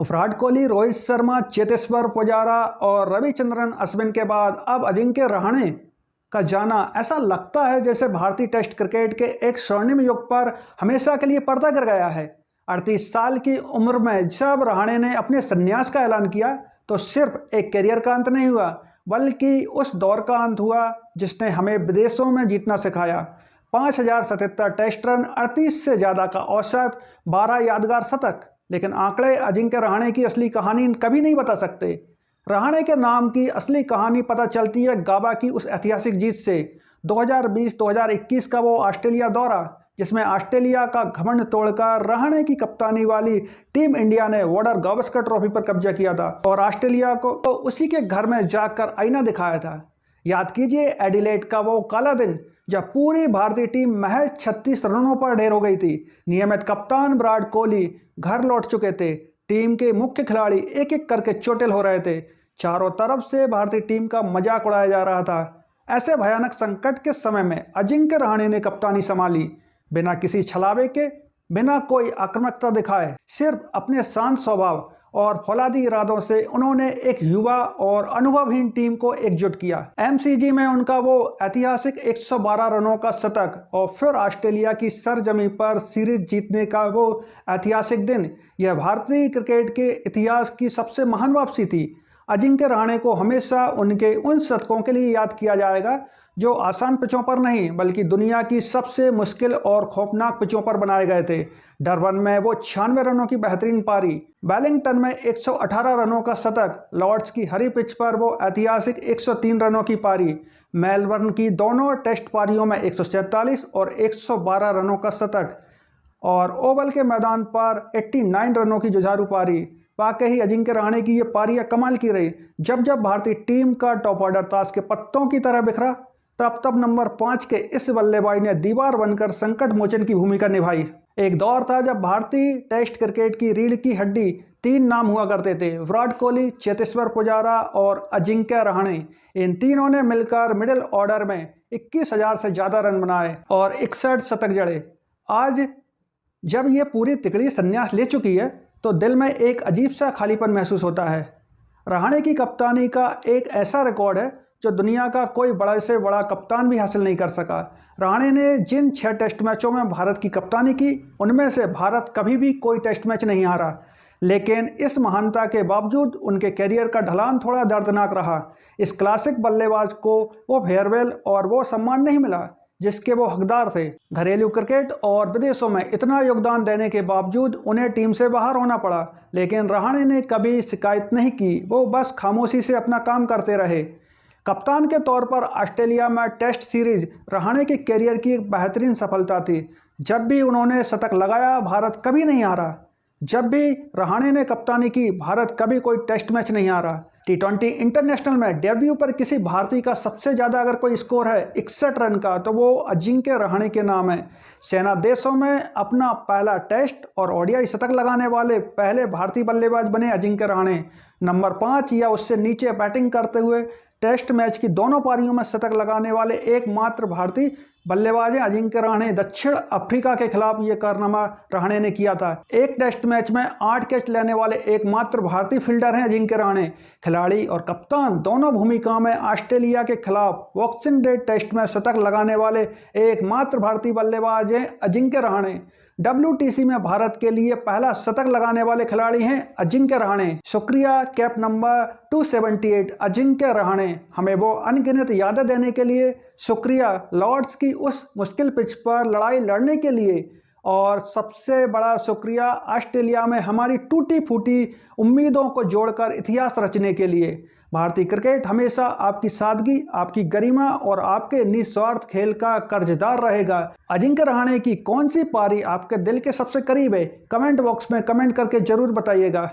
विराट कोहली, रोहित शर्मा, चेतेश्वर पुजारा और रविचंद्रन अश्विन के बाद अब अजिंक्य रहाणे का जाना ऐसा लगता है जैसे भारतीय टेस्ट क्रिकेट के एक स्वर्णिम युग पर हमेशा के लिए पर्दा कर गया है। 38 साल की उम्र में जब रहाणे ने अपने संन्यास का ऐलान किया तो सिर्फ एक करियर का अंत नहीं हुआ, बल्कि उस दौर का अंत हुआ जिसने हमें विदेशों में जीतना सिखाया। 5077 टेस्ट रन, 38 से ज़्यादा का औसत, 12 यादगार शतक। लेकिन आंकड़े अजिंक्य रहाणे की असली कहानी कभी नहीं बता सकते। रहाणे के नाम की असली कहानी पता चलती है गाबा की उस ऐतिहासिक जीत से। 2020-2021 का वो ऑस्ट्रेलिया दौरा जिसमें ऑस्ट्रेलिया का घमंड तोड़कर रहाणे की कप्तानी वाली टीम इंडिया ने वॉर्डर गावस्कर ट्रॉफी पर कब्जा किया था और ऑस्ट्रेलिया को तो उसी के घर में जाकर आईना दिखाया था। याद कीजिए एडिलेड का वो काला दिन जब पूरी भारतीय टीम महज 36 रनों पर ढेर हो गई थी। नियमित कप्तान विराट कोहली घर लौट चुके थे। टीम के मुख्य खिलाड़ी एक एक करके चोटिल हो रहे थे। चारों तरफ से भारतीय टीम का मजाक उड़ाया जा रहा था। ऐसे भयानक संकट के समय में अजिंक्य रहाणे ने कप्तानी संभाली, बिना किसी छलावे के, बिना कोई आक्रामकता दिखाए। सिर्फ अपने शांत स्वभाव और फौलादी इरादों से उन्होंने एक युवा और अनुभवहीन टीम को एकजुट किया। एमसीजी में उनका वो ऐतिहासिक 112 रनों का शतक और फिर ऑस्ट्रेलिया की सरजमी पर सीरीज जीतने का वो ऐतिहासिक दिन, यह भारतीय क्रिकेट के इतिहास की सबसे महान वापसी थी। अजिंक्य रहाणे को हमेशा उनके उन शतकों के लिए याद किया जाएगा जो आसान पिचों पर नहीं बल्कि दुनिया की सबसे मुश्किल और खौफनाक पिचों पर बनाए गए थे। डरबन में वो 96 रनों की बेहतरीन पारी, वेलिंगटन में 118 रनों का शतक, लॉर्ड्स की हरी पिच पर वो ऐतिहासिक 103 रनों की पारी, मेलबर्न की दोनों टेस्ट पारियों में 147 और 112 रनों का शतक और ओवल के मैदान पर 89 रनों की जुझारू पारी। वाकई अजिंक्य रहाणे की ये पारियां कमाल की रही। जब जब भारतीय टीम का टॉप ऑर्डर ताश के पत्तों की तरह बिखरा, तब तब नंबर 5 के इस बल्लेबाज ने दीवार बनकर संकट मोचन की भूमिका निभाई। एक दौर था जब भारतीय टेस्ट क्रिकेट की रीढ़ की हड्डी 3 नाम हुआ करते थे, विराट कोहली, चेतेश्वर पुजारा और अजिंक्य रहाणे। इन तीनों ने मिलकर मिडिल ऑर्डर में 21,000 से ज़्यादा रन बनाए और 61 शतक जड़े। आज जब ये पूरी तिकड़ी संन्यास ले चुकी है तो दिल में एक अजीब सा खालीपन महसूस होता है। रहाणे की कप्तानी का एक ऐसा रिकॉर्ड है जो दुनिया का कोई बड़ा से बड़ा कप्तान भी हासिल नहीं कर सका। रहाणे ने जिन 6 टेस्ट मैचों में भारत की कप्तानी की, उनमें से भारत कभी भी कोई टेस्ट मैच नहीं हारा। लेकिन इस महानता के बावजूद उनके करियर का ढलान थोड़ा दर्दनाक रहा। इस क्लासिक बल्लेबाज को वो फेयरवेल और वो सम्मान नहीं मिला जिसके वो हकदार थे। घरेलू क्रिकेट और विदेशों में इतना योगदान देने के बावजूद उन्हें टीम से बाहर होना पड़ा, लेकिन रहाणे ने कभी शिकायत नहीं की। वो बस खामोशी से अपना काम करते रहे। कप्तान के तौर पर ऑस्ट्रेलिया में टेस्ट सीरीज रहाणे के करियर की एक बेहतरीन सफलता थी। जब भी उन्होंने शतक लगाया, भारत कभी नहीं हारा। जब भी रहाणे ने कप्तानी की, भारत कभी कोई टेस्ट मैच नहीं हारा। T20 इंटरनेशनल में डेब्यू पर किसी भारतीय का सबसे ज़्यादा अगर कोई स्कोर है 61 रन का, तो वो अजिंक्य रहाणे के नाम है। सेना देशों में अपना पहला टेस्ट और ओडीआई शतक लगाने वाले पहले भारतीय बल्लेबाज बने अजिंक्य रहाणे। नंबर 5 या उससे नीचे बैटिंग करते हुए टेस्ट मैच की दोनों पारियों में शतक लगाने वाले एकमात्र भारतीय बल्लेबाज हैं अजिंक्य रहाणे। दक्षिण अफ्रीका के खिलाफ ये कारनामा रहाणे ने किया था। एक टेस्ट मैच में 8 कैच लेने वाले एकमात्र भारतीय फील्डर हैं अजिंक्य रहाणे। खिलाड़ी और कप्तान दोनों भूमिकाओं में ऑस्ट्रेलिया के खिलाफ बॉक्सिंग डे टेस्ट में शतक लगाने वाले एकमात्र भारतीय बल्लेबाज हैं अजिंक्य रहाणे। WTC में भारत के लिए पहला शतक लगाने वाले खिलाड़ी हैं अजिंक्य रहाणे। शुक्रिया कैप नंबर 278 अजिंक्य रहाणे। हमें वो अनगिनत यादें देने के लिए शुक्रिया, लॉर्ड्स की उस मुश्किल पिच पर लड़ाई लड़ने के लिए, और सबसे बड़ा शुक्रिया ऑस्ट्रेलिया में हमारी टूटी फूटी उम्मीदों को जोड़कर इतिहास रचने के लिए। भारतीय क्रिकेट हमेशा आपकी सादगी, आपकी गरिमा और आपके निस्वार्थ खेल का कर्जदार रहेगा। अजिंक्य रहाणे की कौन सी पारी आपके दिल के सबसे करीब है? कमेंट बॉक्स में कमेंट करके जरूर बताइएगा।